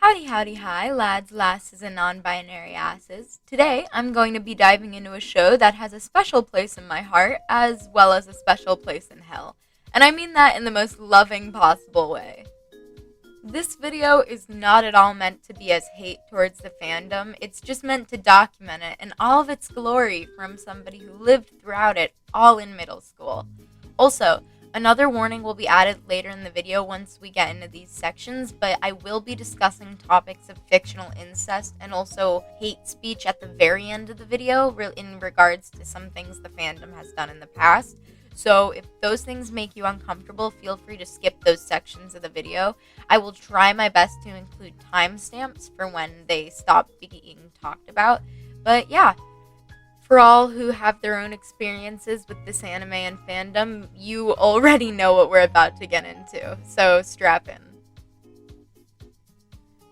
Howdy, howdy, hi, lads, lasses, and non-binary asses. Today, I'm going to be diving into a show that has a special place in my heart, as well as a special place in hell. And I mean that in the most loving possible way. This video is not at all meant to be as hate towards the fandom, it's just meant to document it in all of its glory from somebody who lived throughout it all in middle school. Also, another warning will be added later in the video once we get into these sections, but I will be discussing topics of fictional incest and also hate speech at the very end of the video in regards to some things the fandom has done in the past. So if those things make you uncomfortable, feel free to skip those sections of the video. I will try my best to include timestamps for when they stop being talked about. But yeah. For all who have their own experiences with this anime and fandom, you already know what we're about to get into, so strap in.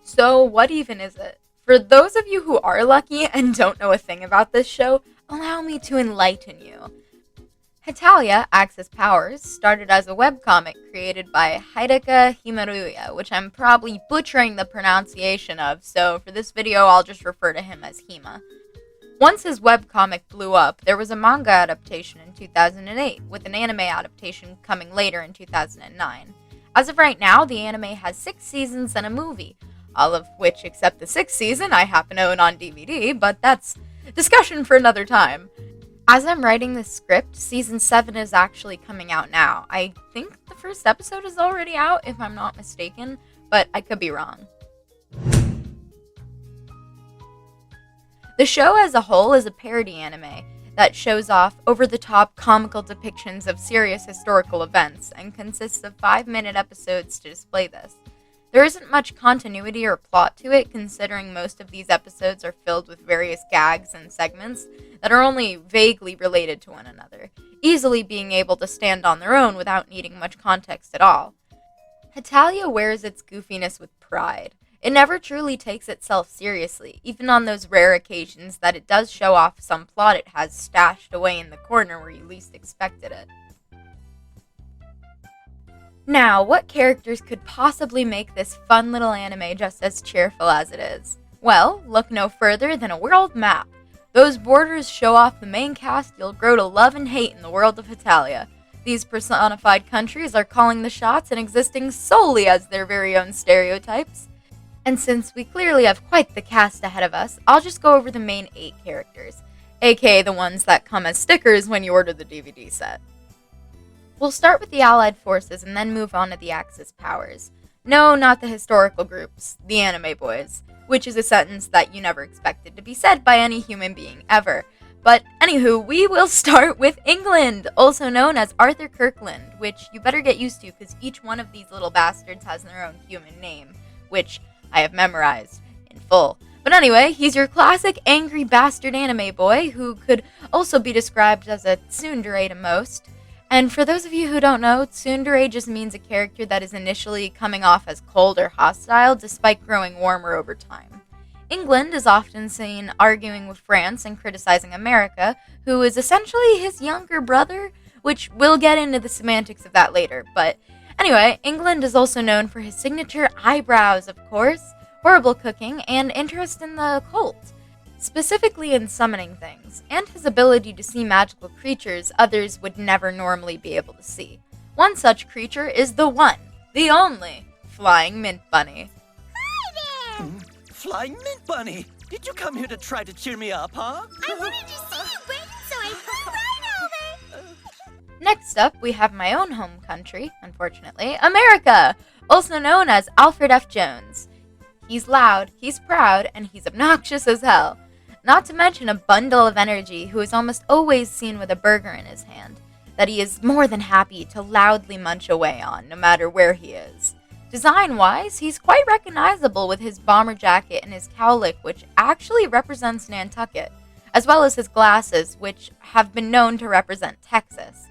So what even is it? For those of you who are lucky and don't know a thing about this show, allow me to enlighten you. Hetalia, Access Powers, started as a webcomic created by Hetalia, which I'm probably butchering the pronunciation of, so for this video I'll just refer to him as Hima. Once his webcomic blew up, there was a manga adaptation in 2008, with an anime adaptation coming later in 2009. As of right now, the anime has 6 seasons and a movie, all of which, except the 6th season, I happen to own on DVD, but that's discussion for another time. As I'm writing this script, Season 7 is actually coming out now. I think the first episode is already out, if I'm not mistaken, but I could be wrong. The show as a whole is a parody anime that shows off over-the-top comical depictions of serious historical events and consists of 5-minute episodes to display this. There isn't much continuity or plot to it, considering most of these episodes are filled with various gags and segments that are only vaguely related to one another, easily being able to stand on their own without needing much context at all. Hetalia wears its goofiness with pride. It never truly takes itself seriously, even on those rare occasions that it does show off some plot it has stashed away in the corner where you least expected it. Now, what characters could possibly make this fun little anime just as cheerful as it is? Well, look no further than a world map. Those borders show off the main cast you'll grow to love and hate in the world of Hetalia. These personified countries are calling the shots and existing solely as their very own stereotypes. And since we clearly have quite the cast ahead of us, I'll just go over the main 8 characters, aka the ones that come as stickers when you order the DVD set. We'll start with the Allied forces and then move on to the Axis powers. No, not the historical groups, the anime boys, which is a sentence that you never expected to be said by any human being ever. But anywho, we will start with England, also known as Arthur Kirkland, which you better get used to because each one of these little bastards has their own human name, which I have memorized in full. But anyway, he's your classic angry bastard anime boy who could also be described as a tsundere to most. And for those of you who don't know, tsundere just means a character that is initially coming off as cold or hostile despite growing warmer over time. England is often seen arguing with France and criticizing America, who is essentially his younger brother, which we'll get into the semantics of that later, but anyway, England is also known for his signature eyebrows, of course, horrible cooking, and interest in the occult, specifically in summoning things, and his ability to see magical creatures others would never normally be able to see. One such creature is the one, the only, Flying Mint Bunny. Hi there! Flying Mint Bunny! Did you come here to try to cheer me up, huh? I wanted to see you, Brayden, so I flew right over. Next up, we have my own home country, unfortunately, America, also known as Alfred F. Jones. He's loud, he's proud, and he's obnoxious as hell. Not to mention a bundle of energy who is almost always seen with a burger in his hand, that he is more than happy to loudly munch away on, no matter where he is. Design-wise, he's quite recognizable with his bomber jacket and his cowlick, which actually represents Nantucket, as well as his glasses, which have been known to represent Texas.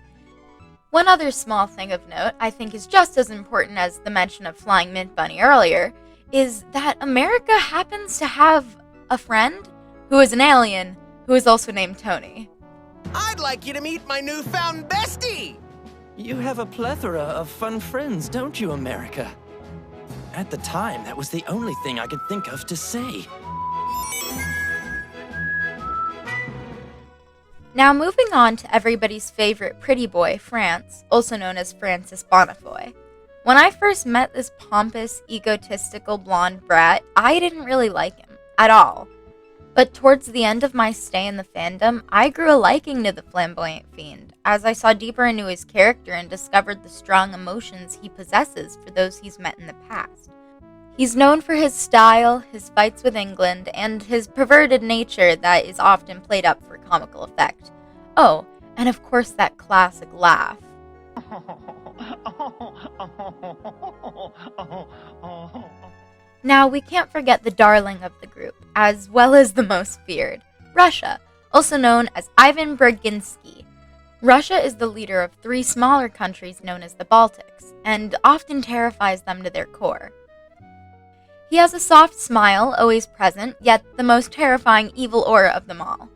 One other small thing of note, I think is just as important as the mention of Flying Mint Bunny earlier, is that America happens to have a friend who is an alien who is also named Tony. I'd like you to meet my newfound bestie! You have a plethora of fun friends, don't you, America? At the time, that was the only thing I could think of to say. Now moving on to everybody's favorite pretty boy, France, also known as Francis Bonnefoy. When I first met this pompous, egotistical blonde brat, I didn't really like him, at all. But towards the end of my stay in the fandom, I grew a liking to the flamboyant fiend, as I saw deeper into his character and discovered the strong emotions he possesses for those he's met in the past. He's known for his style, his fights with England, and his perverted nature that is often played up for comical effect. Oh, and of course that classic laugh. Now, we can't forget the darling of the group, as well as the most feared, Russia, also known as Ivan Burginski. Russia is the leader of 3 smaller countries known as the Baltics, and often terrifies them to their core. He has a soft smile, always present, yet the most terrifying evil aura of them all.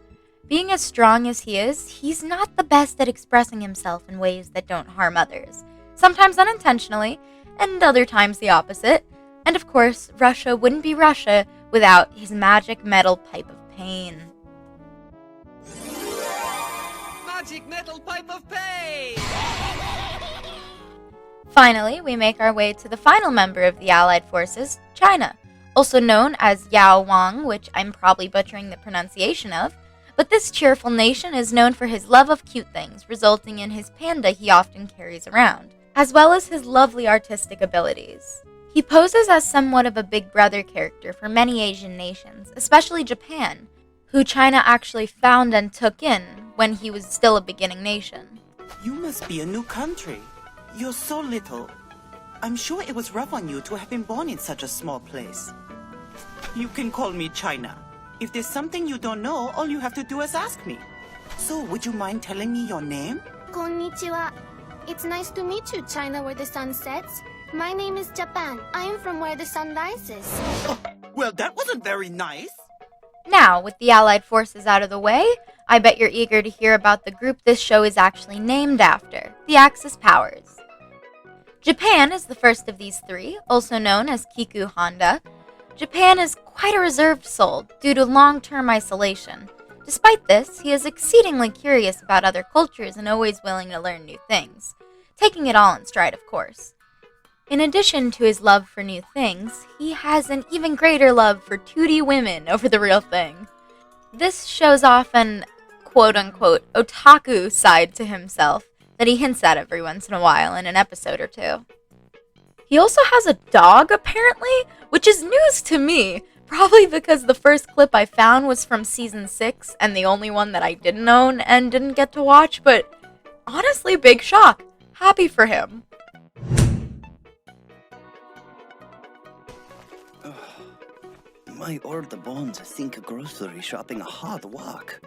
Being as strong as he is, he's not the best at expressing himself in ways that don't harm others, sometimes unintentionally, and other times the opposite. And of course, Russia wouldn't be Russia without his magic metal pipe of pain. Magic metal pipe of pain! Finally, we make our way to the final member of the Allied forces, China, also known as Yao Wang, which I'm probably butchering the pronunciation of, but this cheerful nation is known for his love of cute things, resulting in his panda he often carries around, as well as his lovely artistic abilities. He poses as somewhat of a big brother character for many Asian nations, especially Japan, who China actually found and took in when he was still a beginning nation. You must be a new country. You're so little. I'm sure it was rough on you to have been born in such a small place. You can call me China. If there's something you don't know, all you have to do is ask me. So, would you mind telling me your name? Konnichiwa. It's nice to meet you, China, where the sun sets. My name is Japan. I am from where the sun rises. Oh, well, that wasn't very nice. Now, with the Allied forces out of the way, I bet you're eager to hear about the group this show is actually named after, the Axis Powers. Japan is the first of these 3, also known as Kiku Honda. Japan is quite a reserved soul due to long-term isolation. Despite this, he is exceedingly curious about other cultures and always willing to learn new things, taking it all in stride, of course. In addition to his love for new things, he has an even greater love for 2D women over the real thing. This shows off an quote-unquote otaku side to himself that he hints at every once in a while in an episode or 2. He also has a dog, apparently, which is news to me, probably because the first clip I found was from Season 6 and the only one that I didn't own and didn't get to watch, but honestly, big shock. Happy for him. My old bones think grocery shopping hard work.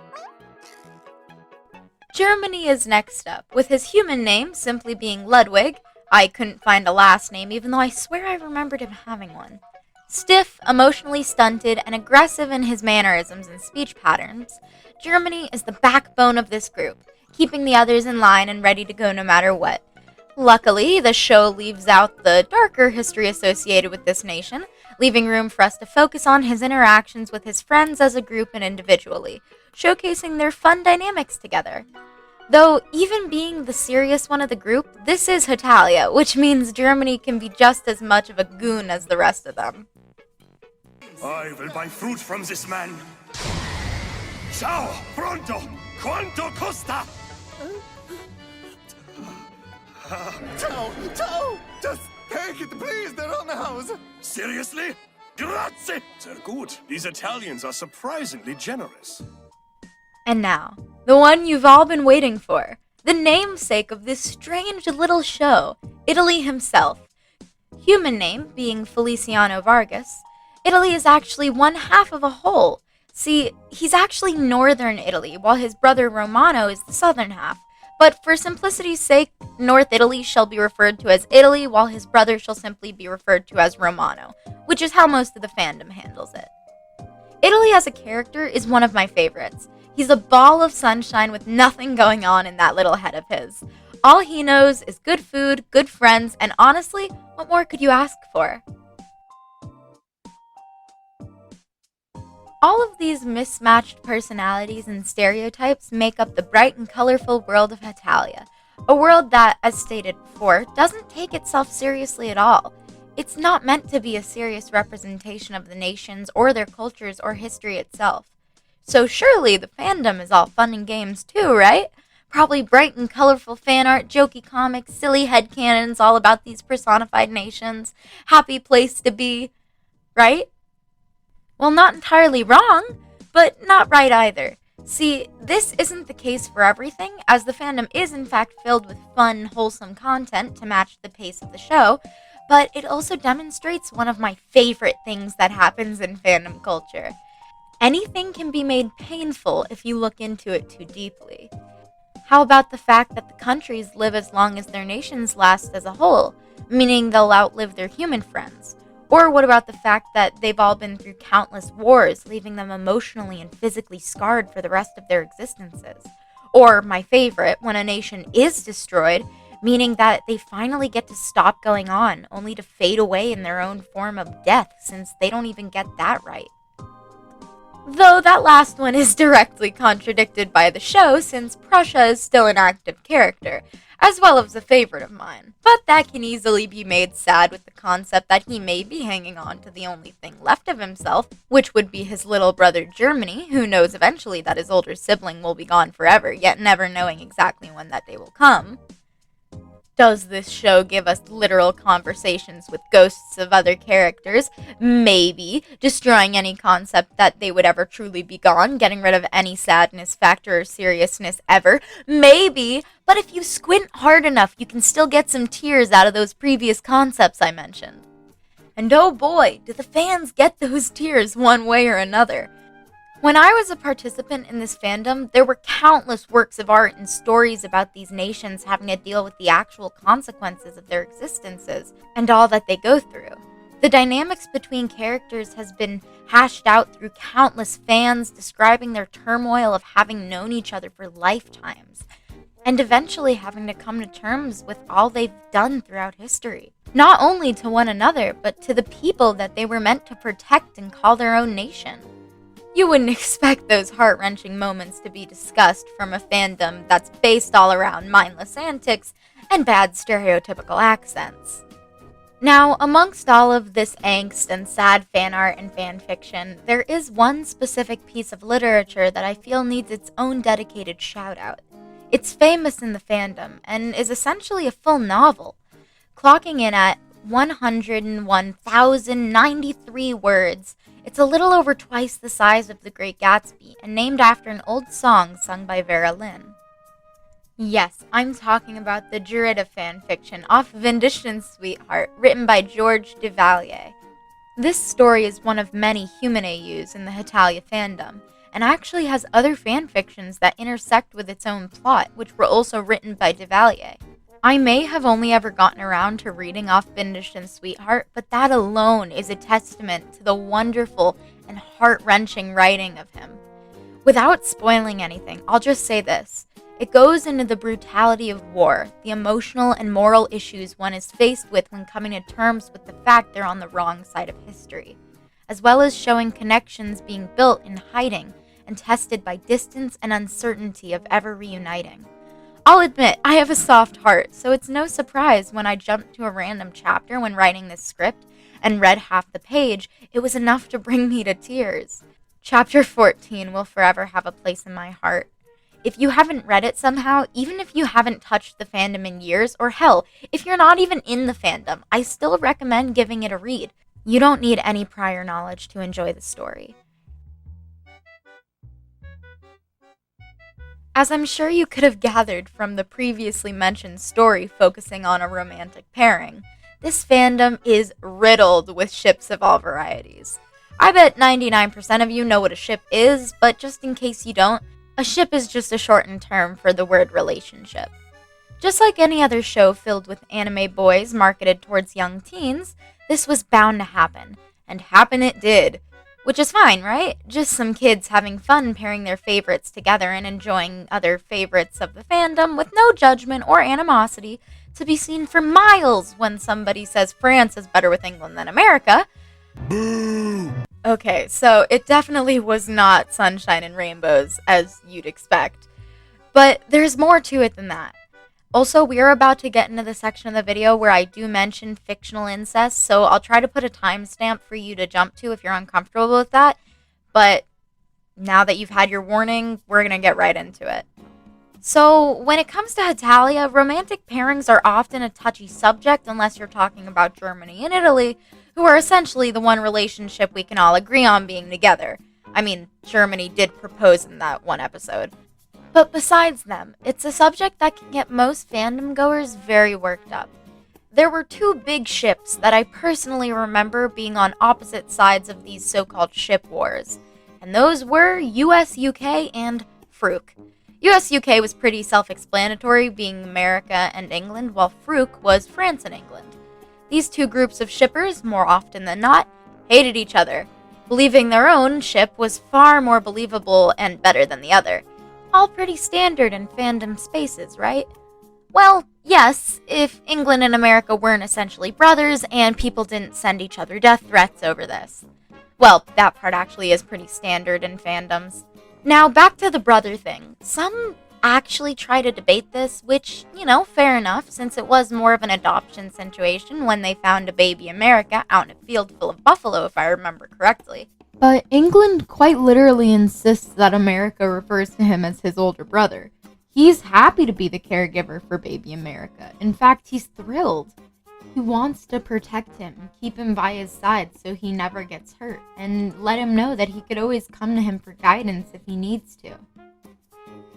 Germany is next up, with his human name simply being Ludwig. I couldn't find a last name, even though I swear I remembered him having one. Stiff, emotionally stunted, and aggressive in his mannerisms and speech patterns, Germany is the backbone of this group, keeping the others in line and ready to go no matter what. Luckily, the show leaves out the darker history associated with this nation, leaving room for us to focus on his interactions with his friends as a group and individually, showcasing their fun dynamics together. Though, even being the serious one of the group, this is Hetalia, which means Germany can be just as much of a goon as the rest of them. I will buy fruit from this man. Ciao, pronto, quanto costa? Ciao! Just take it, please, they're on the house! Seriously? Grazie! Sehr gut. These Italians are surprisingly generous. And now, the one you've all been waiting for, the namesake of this strange little show, Italy himself. Human name being Feliciano Vargas, Italy is actually one half of a whole. See, he's actually northern Italy, while his brother Romano is the southern half. But for simplicity's sake, North Italy shall be referred to as Italy, while his brother shall simply be referred to as Romano, which is how most of the fandom handles it. Italy as a character is one of my favorites. He's a ball of sunshine with nothing going on in that little head of his. All he knows is good food, good friends, and honestly, what more could you ask for? All of these mismatched personalities and stereotypes make up the bright and colorful world of Hetalia, a world that, as stated before, doesn't take itself seriously at all. It's not meant to be a serious representation of the nations or their cultures or history itself. So surely the fandom is all fun and games too, right? Probably bright and colorful fan art, jokey comics, silly headcanons all about these personified nations, happy place to be, right? Well, not entirely wrong, but not right either. See, this isn't the case for everything, as the fandom is in fact filled with fun, wholesome content to match the pace of the show, but it also demonstrates one of my favorite things that happens in fandom culture. Anything can be made painful if you look into it too deeply. How about the fact that the countries live as long as their nations last as a whole, meaning they'll outlive their human friends? Or what about the fact that they've all been through countless wars, leaving them emotionally and physically scarred for the rest of their existences? Or, my favorite, when a nation is destroyed, meaning that they finally get to stop going on, only to fade away in their own form of death, since they don't even get that right. Though that last one is directly contradicted by the show, since Prussia is still an active character, as well as a favorite of mine. But that can easily be made sad with the concept that he may be hanging on to the only thing left of himself, which would be his little brother Germany, who knows eventually that his older sibling will be gone forever, yet never knowing exactly when that day will come. Does this show give us literal conversations with ghosts of other characters? Maybe. Destroying any concept that they would ever truly be gone, getting rid of any sadness factor or seriousness ever? Maybe. But if you squint hard enough, you can still get some tears out of those previous concepts I mentioned. And oh boy, do the fans get those tears one way or another. When I was a participant in this fandom, there were countless works of art and stories about these nations having to deal with the actual consequences of their existences and all that they go through. The dynamics between characters has been hashed out through countless fans describing their turmoil of having known each other for lifetimes, and eventually having to come to terms with all they've done throughout history. Not only to one another, but to the people that they were meant to protect and call their own nation. You wouldn't expect those heart-wrenching moments to be discussed from a fandom that's based all around mindless antics and bad stereotypical accents. Now, amongst all of this angst and sad fan art and fan fiction, there is one specific piece of literature that I feel needs its own dedicated shout-out. It's famous in the fandom and is essentially a full novel, clocking in at 101,093 words. It's a little over twice the size of The Great Gatsby, and named after an old song sung by Vera Lynn. Yes, I'm talking about the Derrida fanfiction off Vindition's Sweetheart, written by George Duvalier. This story is one of many human AUs in the Hetalia fandom, and actually has other fanfictions that intersect with its own plot, which were also written by Duvalier. I may have only ever gotten around to reading off Vindition's Sweetheart, but that alone is a testament to the wonderful and heart-wrenching writing of him. Without spoiling anything, I'll just say this. It goes into the brutality of war, the emotional and moral issues one is faced with when coming to terms with the fact they're on the wrong side of history, as well as showing connections being built in hiding and tested by distance and uncertainty of ever reuniting. I'll admit, I have a soft heart, so it's no surprise when I jumped to a random chapter when writing this script and read half the page, it was enough to bring me to tears. Chapter 14 will forever have a place in my heart. If you haven't read it somehow, even if you haven't touched the fandom in years, or hell, if you're not even in the fandom, I still recommend giving it a read. You don't need any prior knowledge to enjoy the story. As I'm sure you could have gathered from the previously mentioned story focusing on a romantic pairing, this fandom is riddled with ships of all varieties. I bet 99% of you know what a ship is, but just in case you don't, a ship is just a shortened term for the word relationship. Just like any other show filled with anime boys marketed towards young teens, this was bound to happen, and happen it did. Which is fine, right? Just some kids having fun pairing their favorites together and enjoying other favorites of the fandom with no judgment or animosity to be seen for miles when somebody says France is better with England than America. Boo! Okay, so it definitely was not sunshine and rainbows, as you'd expect. But there's more to it than that. Also, we are about to get into the section of the video where I do mention fictional incest, so I'll try to put a timestamp for you to jump to if you're uncomfortable with that. But now that you've had your warning, we're going to get right into it. So, when it comes to Hetalia, romantic pairings are often a touchy subject unless you're talking about Germany and Italy, who are essentially the one relationship we can all agree on being together. I mean, Germany did propose in that one episode. But besides them, it's a subject that can get most fandom goers very worked up. There were two big ships that I personally remember being on opposite sides of these so-called ship wars, and those were US-UK and Fruk. US-UK was pretty self-explanatory, being America and England, while Fruk was France and England. These two groups of shippers, more often than not, hated each other, believing their own ship was far more believable and better than the other. All pretty standard in fandom spaces, right? Well, yes, if England and America weren't essentially brothers and people didn't send each other death threats over this. Well, that part actually is pretty standard in fandoms. Now, back to the brother thing. Some actually try to debate this, which, fair enough, since it was more of an adoption situation when they found a baby America out in a field full of buffalo, if I remember correctly. But England quite literally insists that America refers to him as his older brother. He's happy to be the caregiver for baby America. In fact, he's thrilled. He wants to protect him, keep him by his side so he never gets hurt, and let him know that he could always come to him for guidance if he needs to.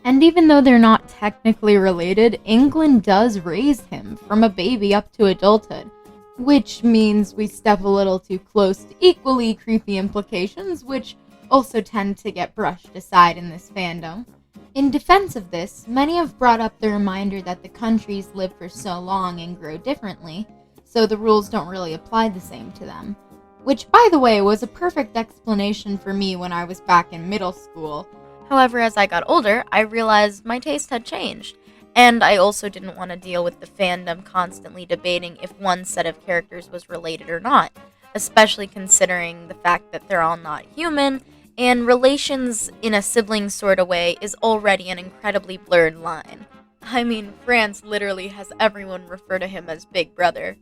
And even though they're not technically related, England does raise him from a baby up to adulthood, which means we step a little too close to equally creepy implications, which also tend to get brushed aside in this fandom. In defense of this, many have brought up the reminder that the countries live for so long and grow differently, so the rules don't really apply the same to them. Which, by the way, was a perfect explanation for me when I was back in middle school. However, as I got older, I realized my taste had changed. And I also didn't want to deal with the fandom constantly debating if one set of characters was related or not, especially considering the fact that they're all not human, and relations in a sibling sort of way is already an incredibly blurred line. I mean, France literally has everyone refer to him as Big Brother.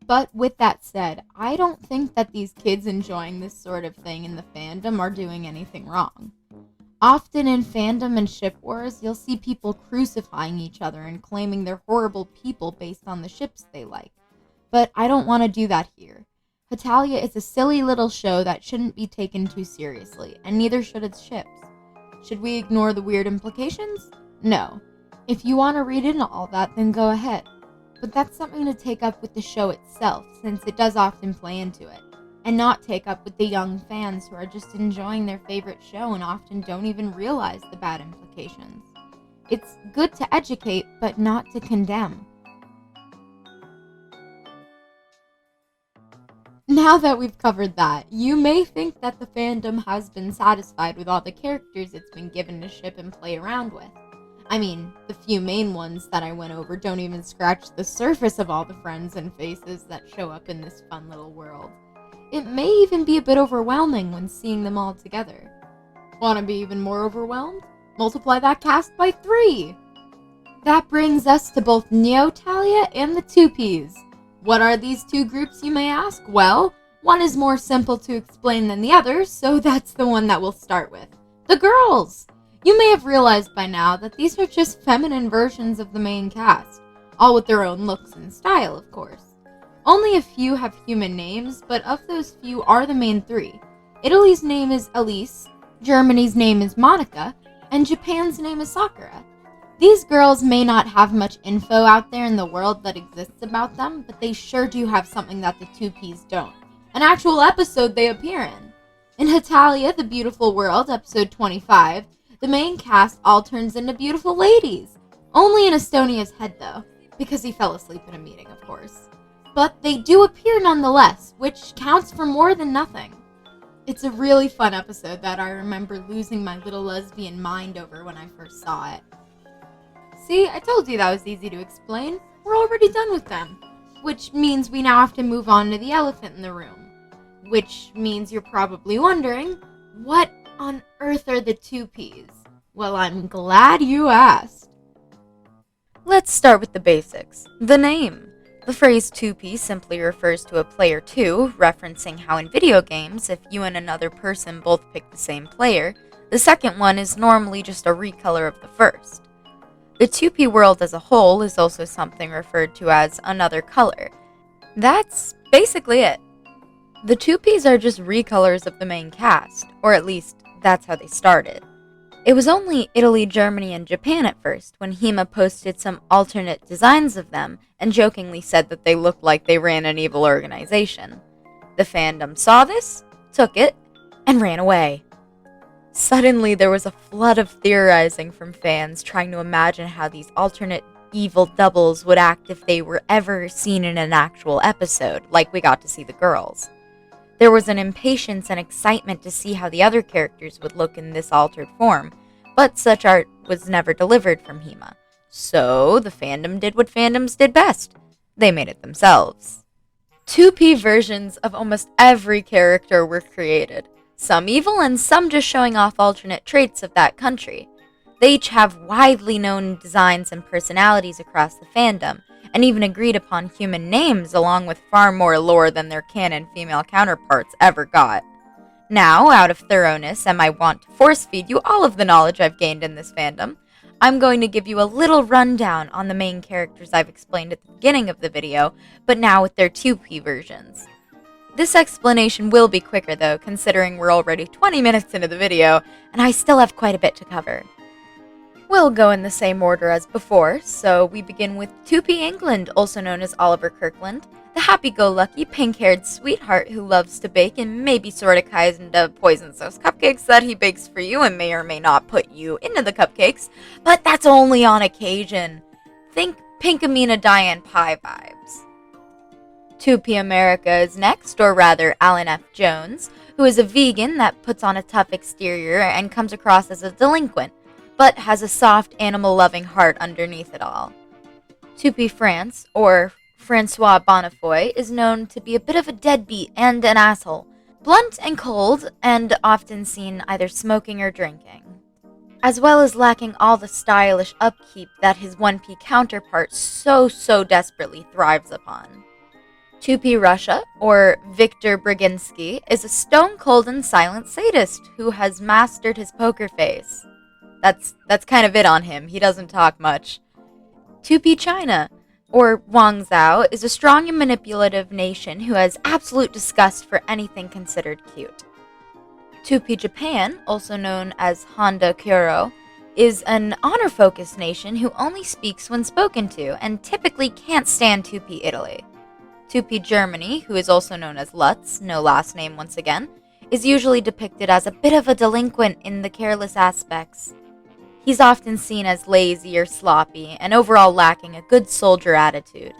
But with that said, I don't think that these kids enjoying this sort of thing in the fandom are doing anything wrong. Often in fandom and ship wars, you'll see people crucifying each other and claiming they're horrible people based on the ships they like. But I don't want to do that here. Hetalia is a silly little show that shouldn't be taken too seriously, and neither should its ships. Should we ignore the weird implications? No. If you want to read into all that, then go ahead. But that's something to take up with the show itself, since it does often play into it. And not take up with the young fans who are just enjoying their favorite show and often don't even realize the bad implications. It's good to educate, but not to condemn. Now that we've covered that, you may think that the fandom has been satisfied with all the characters it's been given to ship and play around with. I mean, the few main ones that I went over don't even scratch the surface of all the friends and faces that show up in this fun little world. It may even be a bit overwhelming when seeing them all together. Want to be even more overwhelmed? Multiply that cast by 3! That brings us to both Neotalia and the 2Ps. What are these two groups, you may ask? Well, one is more simple to explain than the other, so that's the one that we'll start with. The girls! You may have realized by now that these are just feminine versions of the main cast, all with their own looks and style, of course. Only a few have human names, but of those few are the main 3. Italy's name is Elise, Germany's name is Monica, and Japan's name is Sakura. These girls may not have much info out there in the world that exists about them, but they sure do have something that the 2Ps don't. An actual episode they appear in. In Hetalia, The Beautiful World, episode 25, the main cast all turns into beautiful ladies. Only in Estonia's head, though, because he fell asleep in a meeting, of course. But they do appear nonetheless, which counts for more than nothing. It's a really fun episode that I remember losing my little lesbian mind over when I first saw it. See, I told you that was easy to explain. We're already done with them. Which means we now have to move on to the elephant in the room. Which means you're probably wondering, what on earth are the 2Ps? Well, I'm glad you asked. Let's start with the basics. The name. The phrase 2P simply refers to a player 2, referencing how in video games, if you and another person both pick the same player, the second one is normally just a recolor of the first. The 2P world as a whole is also something referred to as another color. That's basically it. The 2Ps are just recolors of the main cast, or at least that's how they started. It was only Italy, Germany, and Japan at first when Hema posted some alternate designs of them and jokingly said that they looked like they ran an evil organization. The fandom saw this, took it, and ran away. Suddenly, there was a flood of theorizing from fans trying to imagine how these alternate evil doubles would act if they were ever seen in an actual episode, like we got to see the girls. There was an impatience and excitement to see how the other characters would look in this altered form, but such art was never delivered from Hema. So, the fandom did what fandoms did best. They made it themselves. 2P versions of almost every character were created, some evil and some just showing off alternate traits of that country. They each have widely known designs and personalities across the fandom, and even agreed upon human names along with far more lore than their canon female counterparts ever got. Now, out of thoroughness and my want to force-feed you all of the knowledge I've gained in this fandom, I'm going to give you a little rundown on the main characters I've explained at the beginning of the video, but now with their 2P versions. This explanation will be quicker though, considering we're already 20 minutes into the video, and I still have quite a bit to cover. We'll go in the same order as before, so we begin with 2P England, also known as Oliver Kirkland, the happy-go-lucky, pink-haired sweetheart who loves to bake and maybe sorta kinda poisons those cupcakes that he bakes for you and may or may not put you into the cupcakes, but that's only on occasion. Think Pinkamena Diane Pie vibes. 2P America is next, or rather Alan F. Jones, who is a vegan that puts on a tough exterior and comes across as a delinquent, but has a soft, animal-loving heart underneath it all. 2P France, or Francois Bonnefoy, is known to be a bit of a deadbeat and an asshole, blunt and cold, and often seen either smoking or drinking, as well as lacking all the stylish upkeep that his 1P counterpart so desperately thrives upon. 2P Russia, or Viktor Brzezinski, is a stone-cold and silent sadist who has mastered his poker face. That's kind of it on him. He doesn't talk much. 2P China, or Wang Zhao, is a strong and manipulative nation who has absolute disgust for anything considered cute. 2P Japan, also known as Honda Kuro, is an honor-focused nation who only speaks when spoken to and typically can't stand 2P Italy. 2P Germany, who is also known as Lutz, no last name once again, is usually depicted as a bit of a delinquent in the careless aspects. He's often seen as lazy or sloppy, and overall lacking a good soldier attitude.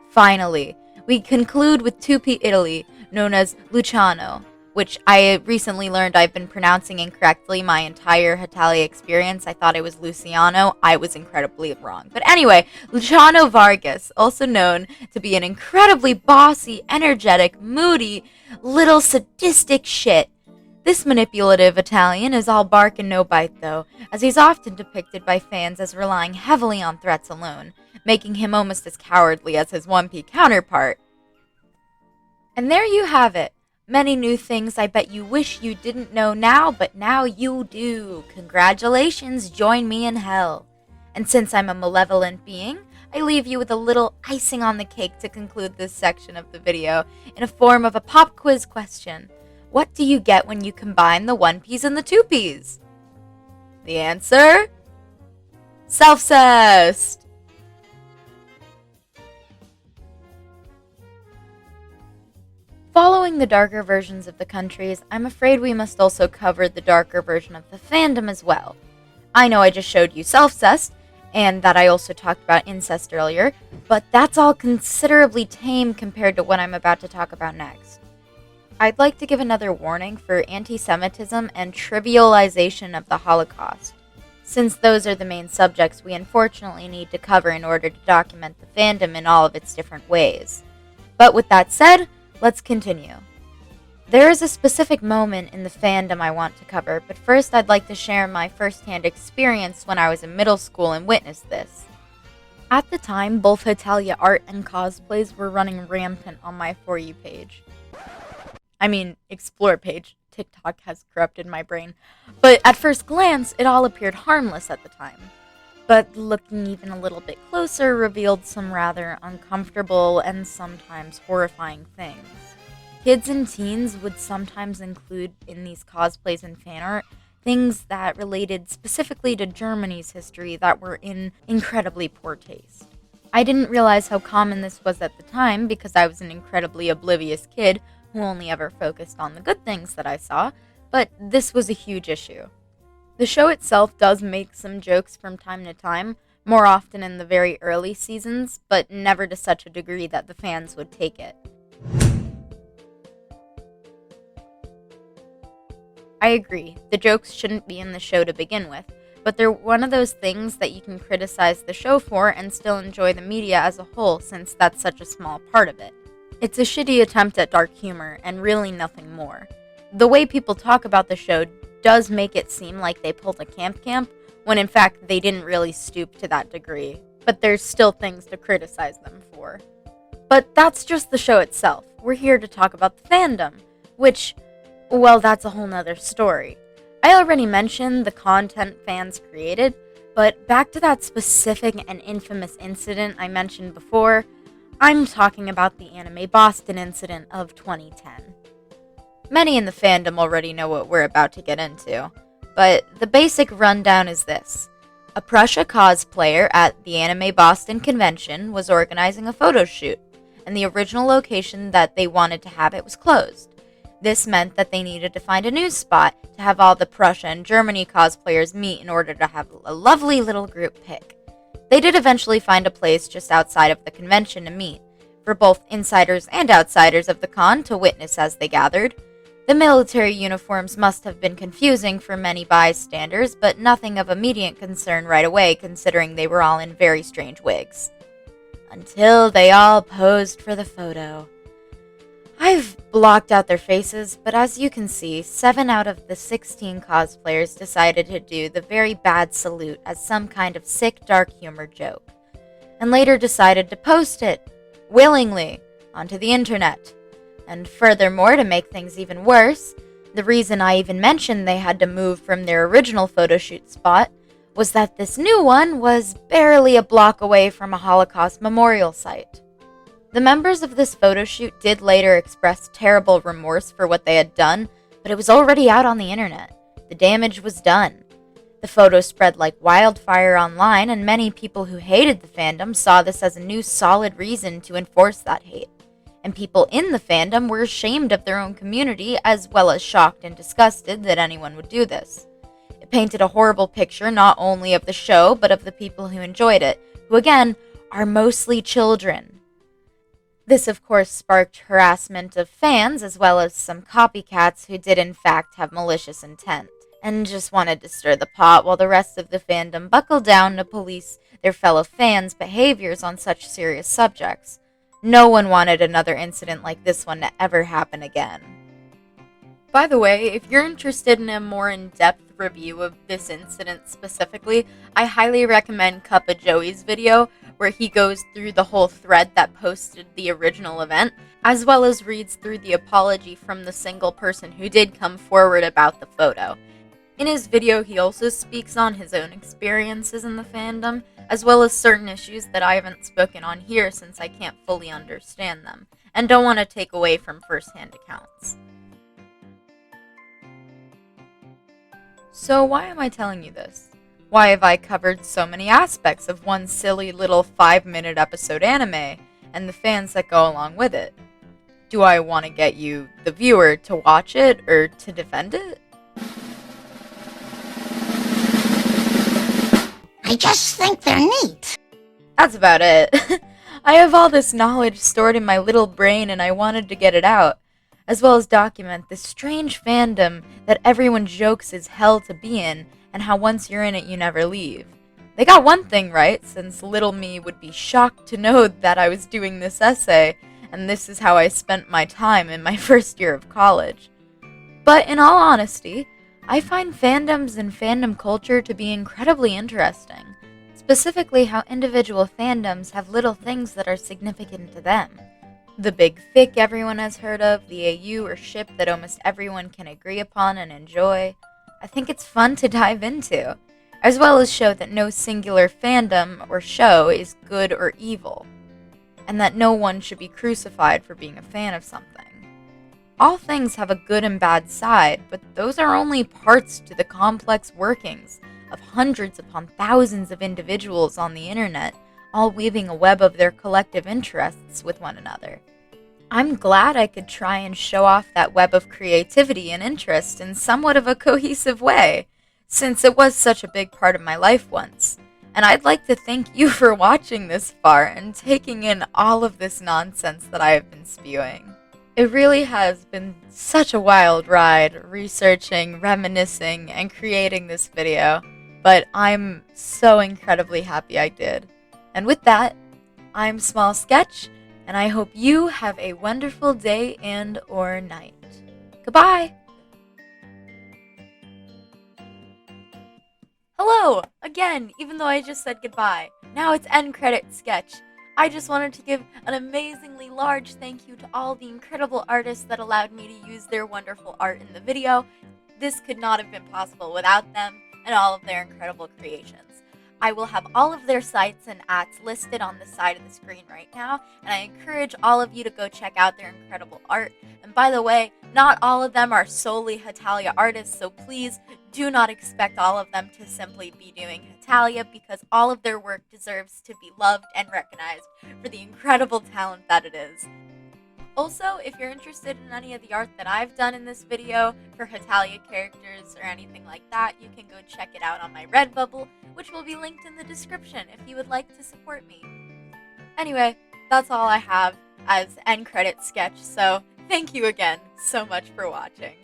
Finally, we conclude with 2P Italy, known as Luciano, which I recently learned I've been pronouncing incorrectly my entire Hetalia experience. I thought it was Luciano. I was incredibly wrong. But anyway, Luciano Vargas, also known to be an incredibly bossy, energetic, moody, little sadistic shit. This manipulative Italian is all bark and no bite though, as he's often depicted by fans as relying heavily on threats alone, making him almost as cowardly as his 1P counterpart. And there you have it. Many new things I bet you wish you didn't know now, but now you do. Congratulations, join me in hell. And since I'm a malevolent being, I leave you with a little icing on the cake to conclude this section of the video in a form of a pop quiz question. What do you get when you combine the 1Ps and the 2Ps? The answer? Self-cessed! Following the darker versions of the countries, I'm afraid we must also cover the darker version of the fandom as well. I know I just showed you self-cessed, and that I also talked about incest earlier, but that's all considerably tame compared to what I'm about to talk about next. I'd like to give another warning for anti-Semitism and trivialization of the Holocaust, since those are the main subjects we unfortunately need to cover in order to document the fandom in all of its different ways. But with that said, let's continue. There is a specific moment in the fandom I want to cover, but first I'd like to share my first-hand experience when I was in middle school and witnessed this. At the time, both Hetalia art and cosplays were running rampant on my For You page. I mean, Explore page. TikTok has corrupted my brain. But at first glance, it all appeared harmless at the time. But looking even a little bit closer revealed some rather uncomfortable and sometimes horrifying things. Kids and teens would sometimes include in these cosplays and fan art things that related specifically to Germany's history that were in incredibly poor taste. I didn't realize how common this was at the time because I was an incredibly oblivious kid who only ever focused on the good things that I saw, but this was a huge issue. The show itself does make some jokes from time to time, more often in the very early seasons, but never to such a degree that the fans would take it. I agree, the jokes shouldn't be in the show to begin with, but they're one of those things that you can criticize the show for and still enjoy the media as a whole since that's such a small part of it. It's a shitty attempt at dark humor, and really nothing more. The way people talk about the show does make it seem like they pulled a camp, when in fact they didn't really stoop to that degree, but there's still things to criticize them for. But that's just the show itself. We're here to talk about the fandom, which, well, that's a whole nother story. I already mentioned the content fans created, but back to that specific and infamous incident I mentioned before, I'm talking about the Anime Boston incident of 2010. Many in the fandom already know what we're about to get into, but the basic rundown is this. A Prussia cosplayer at the Anime Boston convention was organizing a photo shoot, and the original location that they wanted to have it was closed. This meant that they needed to find a new spot to have all the Prussia and Germany cosplayers meet in order to have a lovely little group pic. They did eventually find a place just outside of the convention to meet, for both insiders and outsiders of the con to witness as they gathered. The military uniforms must have been confusing for many bystanders, but nothing of immediate concern right away considering they were all in very strange wigs. Until they all posed for the photo. I've blocked out their faces, but as you can see, 7 out of the 16 cosplayers decided to do the very bad salute as some kind of sick dark humor joke, and later decided to post it, willingly, onto the internet. And furthermore, to make things even worse, the reason I even mentioned they had to move from their original photo shoot spot was that this new one was barely a block away from a Holocaust memorial site. The members of this photo shoot did later express terrible remorse for what they had done, but it was already out on the internet. The damage was done. The photo spread like wildfire online, and many people who hated the fandom saw this as a new solid reason to enforce that hate. And people in the fandom were ashamed of their own community, as well as shocked and disgusted that anyone would do this. It painted a horrible picture not only of the show, but of the people who enjoyed it, who again, are mostly children. This, of course, sparked harassment of fans, as well as some copycats who did in fact have malicious intent, and just wanted to stir the pot while the rest of the fandom buckled down to police their fellow fans' behaviors on such serious subjects. No one wanted another incident like this one to ever happen again. By the way, if you're interested in a more in-depth review of this incident specifically, I highly recommend Cuppa Joey's video, where he goes through the whole thread that posted the original event, as well as reads through the apology from the single person who did come forward about the photo. In his video, he also speaks on his own experiences in the fandom, as well as certain issues that I haven't spoken on here since I can't fully understand them, and don't want to take away from first-hand accounts. So why am I telling you this? Why have I covered so many aspects of one silly little 5-minute episode anime, and the fans that go along with it? Do I want to get you, the viewer, to watch it, or to defend it? I just think they're neat. That's about it. I have all this knowledge stored in my little brain and I wanted to get it out, as well as document this strange fandom that everyone jokes is hell to be in, and how once you're in it you never leave. They got one thing right, since little me would be shocked to know that I was doing this essay, and this is how I spent my time in my first year of college. But in all honesty, I find fandoms and fandom culture to be incredibly interesting, specifically how individual fandoms have little things that are significant to them. The big fic everyone has heard of, the AU or ship that almost everyone can agree upon and enjoy. I think it's fun to dive into, as well as show that no singular fandom or show is good or evil, and that no one should be crucified for being a fan of something. All things have a good and bad side, but those are only parts to the complex workings of hundreds upon thousands of individuals on the internet, all weaving a web of their collective interests with one another. I'm glad I could try and show off that web of creativity and interest in somewhat of a cohesive way, since it was such a big part of my life once. And I'd like to thank you for watching this far and taking in all of this nonsense that I have been spewing. It really has been such a wild ride, researching, reminiscing, and creating this video, but I'm so incredibly happy I did. And with that, I'm Small Sketch, and I hope you have a wonderful day and or night. Goodbye! Hello! Again, even though I just said goodbye. Now it's end credit sketch. I just wanted to give an amazingly large thank you to all the incredible artists that allowed me to use their wonderful art in the video. This could not have been possible without them and all of their incredible creations. I will have all of their sites and ats listed on the side of the screen right now, and I encourage all of you to go check out their incredible art. And by the way, not all of them are solely Hetalia artists, so please do not expect all of them to simply be doing Hetalia, because all of their work deserves to be loved and recognized for the incredible talent that it is. Also, if you're interested in any of the art that I've done in this video for Hetalia characters or anything like that, you can go check it out on my Redbubble, which will be linked in the description if you would like to support me. Anyway, that's all I have as end credit sketch, so thank you again so much for watching.